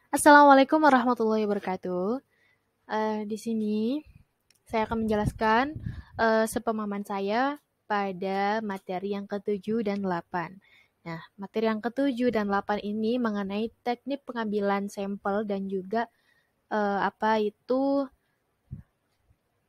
Assalamualaikum warahmatullahi wabarakatuh. Di sini saya akan menjelaskan sepemahaman saya pada materi yang ketujuh dan 8. Nah, materi yang ketujuh dan 8 ini mengenai teknik pengambilan sampel dan juga apa itu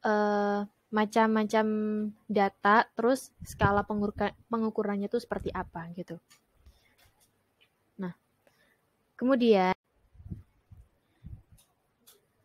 eh, macam-macam data, terus skala pengukurannya itu seperti apa gitu. Nah, kemudian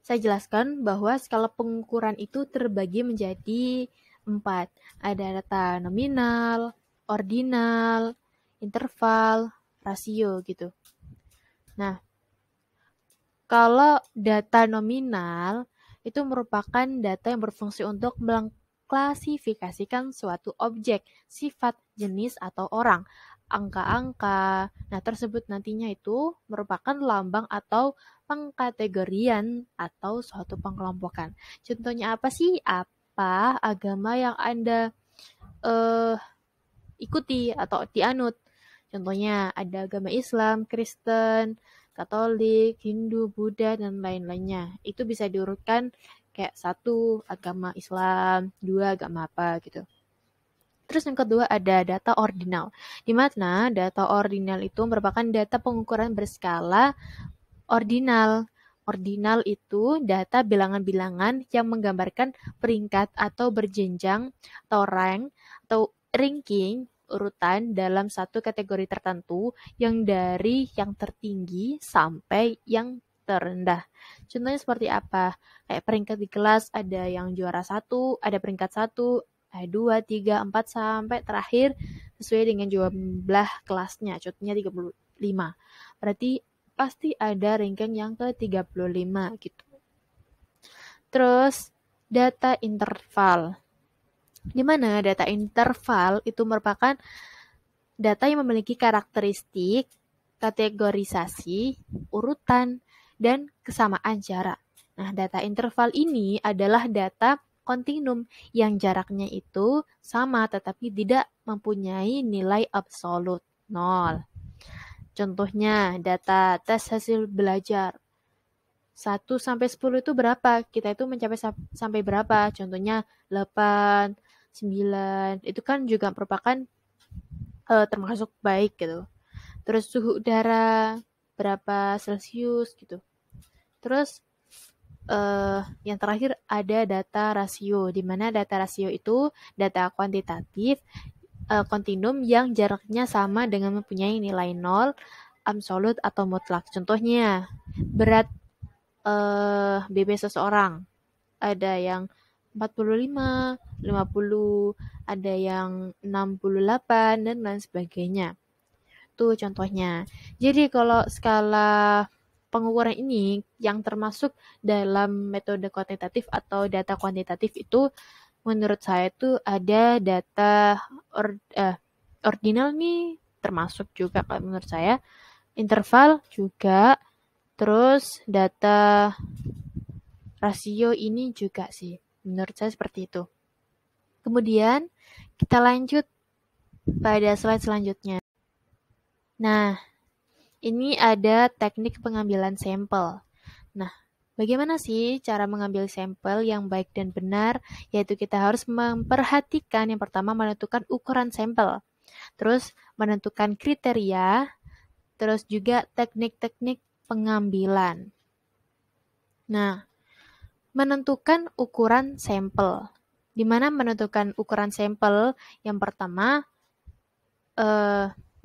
saya jelaskan bahwa skala pengukuran itu terbagi menjadi 4. Ada data nominal, ordinal, interval, rasio gitu. Nah, kalau data nominal itu merupakan data yang berfungsi untuk mengklasifikasikan suatu objek, sifat, jenis, atau orang. Angka-angka, nah tersebut nantinya itu merupakan lambang atau pengkategorian atau suatu pengelompokan. Contohnya apa sih? Apa agama yang Anda eh, ikuti atau dianut? Contohnya ada agama Islam, Kristen, Katolik, Hindu, Buddha, dan lain-lainnya. Itu bisa diurutkan kayak satu agama Islam, dua agama apa gitu. Terus yang kedua ada data ordinal, di mana data ordinal itu merupakan data pengukuran berskala ordinal. Ordinal itu data bilangan-bilangan yang menggambarkan peringkat atau berjenjang atau rank atau ranking urutan dalam satu kategori tertentu yang dari yang tertinggi sampai yang terendah. Contohnya seperti apa? Kayak peringkat di kelas ada yang juara satu, ada peringkat satu, dua, tiga, empat, sampai terakhir sesuai dengan jumlah kelasnya. Contohnya 35. Berarti pasti ada ranking yang ke-35 gitu. Terus data interval. Di mana data interval itu merupakan data yang memiliki karakteristik, kategorisasi, urutan, dan kesamaan jarak. Nah, data interval ini adalah data kontinum yang jaraknya itu sama tetapi tidak mempunyai nilai absolut, 0. Contohnya, data tes hasil belajar. 1 sampai 10 itu berapa? Kita itu mencapai sampai berapa? Contohnya 8, 9. Itu kan juga merupakan termasuk baik gitu. Terus suhu udara berapa Celcius gitu. Terus yang terakhir ada data rasio, di mana data rasio itu data kuantitatif kontinum yang jaraknya sama dengan mempunyai nilai 0, absolut atau mutlak. Contohnya, berat BB seseorang. Ada yang 45, 50, ada yang 68, dan lain sebagainya. Itu contohnya. Jadi kalau skala pengukuran ini yang termasuk dalam metode kuantitatif atau data kuantitatif itu menurut saya itu ada data ordinal nih termasuk juga kalau menurut saya, interval juga, terus data rasio ini juga sih. Menurut saya seperti itu. Kemudian kita lanjut pada slide selanjutnya. Nah, ini ada teknik pengambilan sampel. Nah, bagaimana sih cara mengambil sampel yang baik dan benar? Yaitu kita harus memperhatikan yang pertama menentukan ukuran sampel, terus menentukan kriteria, terus juga teknik-teknik pengambilan. Nah, menentukan ukuran sampel. Di mana menentukan ukuran sampel? Yang pertama,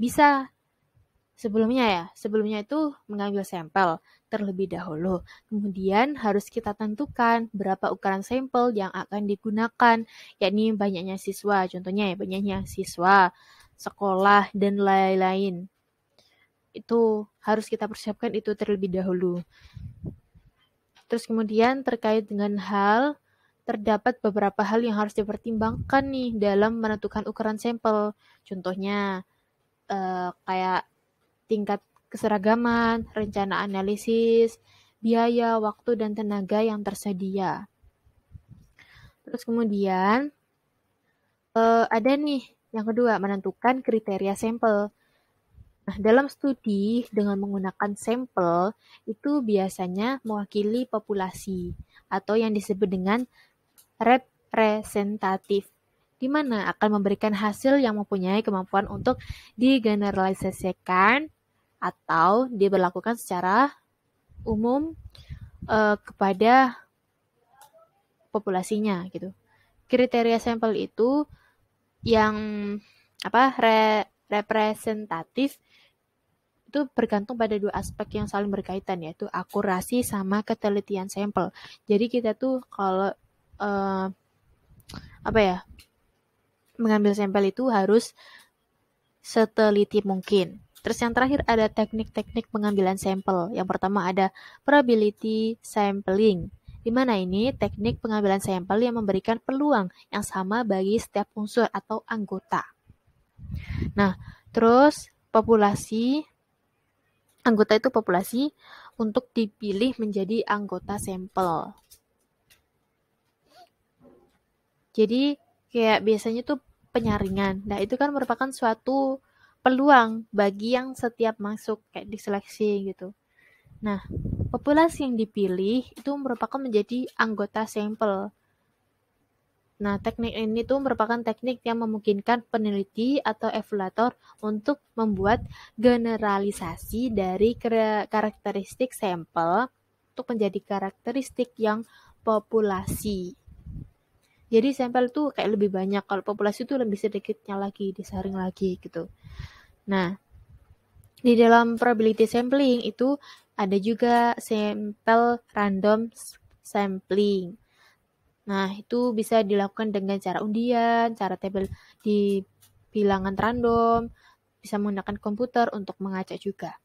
bisa sebelumnya itu mengambil sampel terlebih dahulu. Kemudian harus kita tentukan berapa ukuran sampel yang akan digunakan, yakni banyaknya siswa, contohnya ya banyaknya siswa, sekolah, dan lain-lain. Itu harus kita persiapkan itu terlebih dahulu. Terus kemudian terkait dengan terdapat beberapa hal yang harus dipertimbangkan nih dalam menentukan ukuran sampel. Contohnya kayak tingkat keseragaman, rencana analisis, biaya, waktu, dan tenaga yang tersedia. Terus kemudian ada nih yang kedua, menentukan kriteria sampel. Nah, dalam studi dengan menggunakan sampel itu biasanya mewakili populasi atau yang disebut dengan representatif, di mana akan memberikan hasil yang mempunyai kemampuan untuk digeneralisasikan atau diberlakukan secara umum kepada populasinya gitu. Kriteria sampel itu yang representatif itu bergantung pada dua aspek yang saling berkaitan, yaitu akurasi sama ketelitian sampel. Jadi kita tuh kalau mengambil sampel itu harus seteliti mungkin. Terus yang terakhir ada teknik-teknik pengambilan sampel. Yang pertama ada probability sampling, di mana ini teknik pengambilan sampel yang memberikan peluang yang sama bagi setiap unsur atau anggota. Nah, terus anggota itu populasi untuk dipilih menjadi anggota sampel. Jadi kayak biasanya tuh penyaringan. Nah, itu kan merupakan suatu peluang bagi yang setiap masuk kayak diseleksi gitu. Nah, populasi yang dipilih itu merupakan menjadi anggota sampel. Nah, teknik ini tuh merupakan teknik yang memungkinkan peneliti atau evaluator untuk membuat generalisasi dari karakteristik sampel untuk menjadi karakteristik yang populasi. Jadi sampel tuh kayak lebih banyak, kalau populasi tuh lebih sedikitnya lagi, disaring lagi gitu. Nah, di dalam probability sampling itu ada juga sampel random sampling. Nah, itu bisa dilakukan dengan cara undian, cara tabel di bilangan random, bisa menggunakan komputer untuk mengacak juga.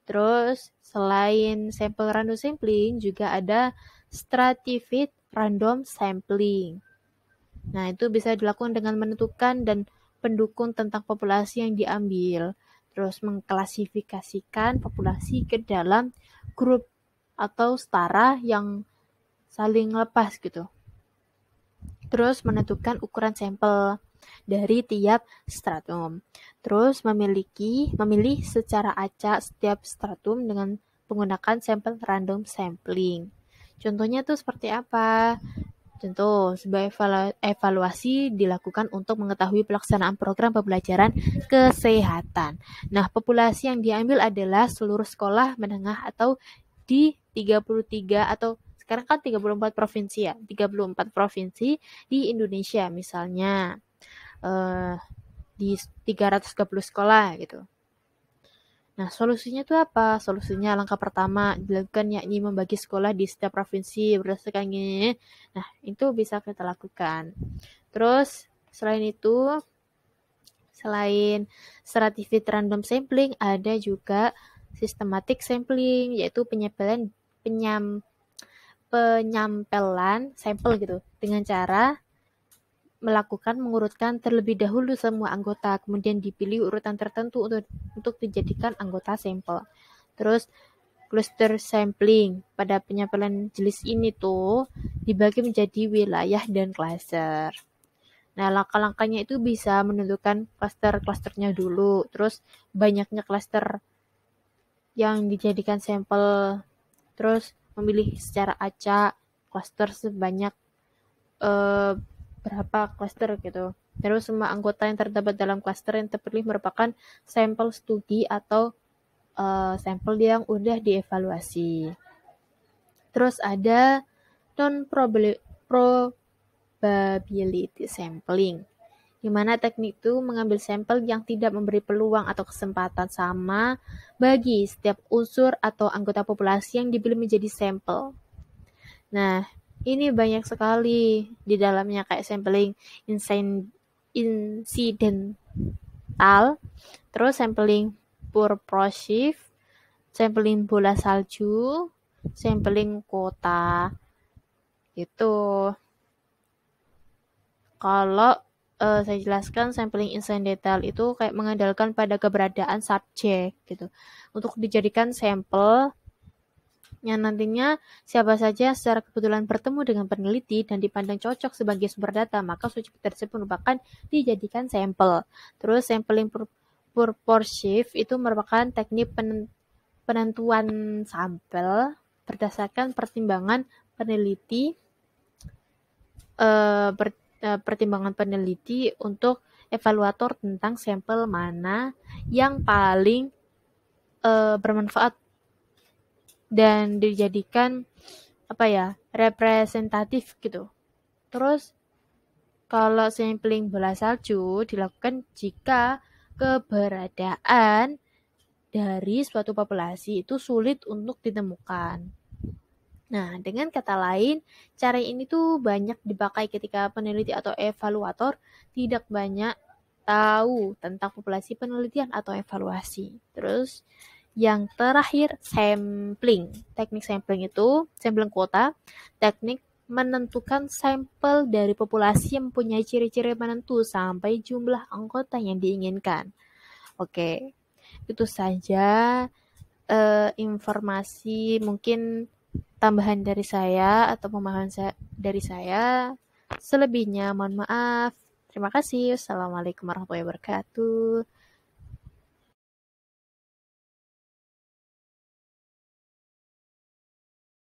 Terus, selain sampel random sampling, juga ada stratified random sampling. Nah, itu bisa dilakukan dengan menentukan dan pendukung tentang populasi yang diambil. Terus mengklasifikasikan populasi ke dalam grup atau setara yang saling lepas gitu. Terus menentukan ukuran sampel dari tiap stratum. Terus memilih secara acak setiap stratum dengan menggunakan sampel random sampling. Contohnya tuh seperti apa? Contoh, sebuah evaluasi dilakukan untuk mengetahui pelaksanaan program pembelajaran kesehatan. Nah, populasi yang diambil adalah seluruh sekolah menengah atau di 33 atau sekarang kan 34 provinsi ya, 34 provinsi di Indonesia misalnya. Di 330 sekolah gitu. Nah, solusinya itu apa? Solusinya langkah pertama dilakukan yakni membagi sekolah di setiap provinsi berdasarkan ini. Nah, itu bisa kita lakukan. Terus, selain stratified random sampling, ada juga systematic sampling, yaitu penyampelan sampel gitu dengan cara mengurutkan terlebih dahulu semua anggota, kemudian dipilih urutan tertentu untuk dijadikan anggota sampel. Terus cluster sampling, pada penyampelan jenis ini tuh dibagi menjadi wilayah dan klaster. Nah, langkah-langkahnya itu bisa menentukan klaster-klasternya dulu, terus banyaknya klaster yang dijadikan sampel, terus memilih secara acak klaster sebanyak berapa klaster gitu. Terus semua anggota yang terdapat dalam klaster yang terpilih merupakan sampel studi atau sampel yang udah dievaluasi. Terus ada non-probability sampling, di mana teknik itu mengambil sampel yang tidak memberi peluang atau kesempatan sama bagi setiap unsur atau anggota populasi yang dipilih menjadi sampel. Nah, ini banyak sekali di dalamnya kayak sampling incidental, terus sampling purposive, sampling bola salju, sampling kota. Gitu. Kalau saya jelaskan sampling incidental itu kayak mengandalkan pada keberadaan subjek gitu untuk dijadikan sampel yang nantinya siapa saja secara kebetulan bertemu dengan peneliti dan dipandang cocok sebagai sumber data, maka subjek tersebut merupakan dijadikan sampel. Terus sampling Purpose shift itu merupakan teknik penentuan sampel berdasarkan pertimbangan peneliti untuk evaluator tentang sampel mana yang paling bermanfaat dan dijadikan representatif gitu. Terus kalau sampling bola salju dilakukan jika keberadaan dari suatu populasi itu sulit untuk ditemukan. Nah, dengan kata lain, cara ini tuh banyak dipakai ketika peneliti atau evaluator tidak banyak tahu tentang populasi penelitian atau evaluasi. Terus yang terakhir, sampling. Teknik sampling itu, sampling kuota, teknik menentukan sampel dari populasi yang mempunyai ciri-ciri menentu sampai jumlah anggota yang diinginkan. Oke, itu saja informasi mungkin tambahan dari saya atau pemahaman dari saya. Selebihnya mohon maaf. Terima kasih. Wassalamualaikum warahmatullahi wabarakatuh.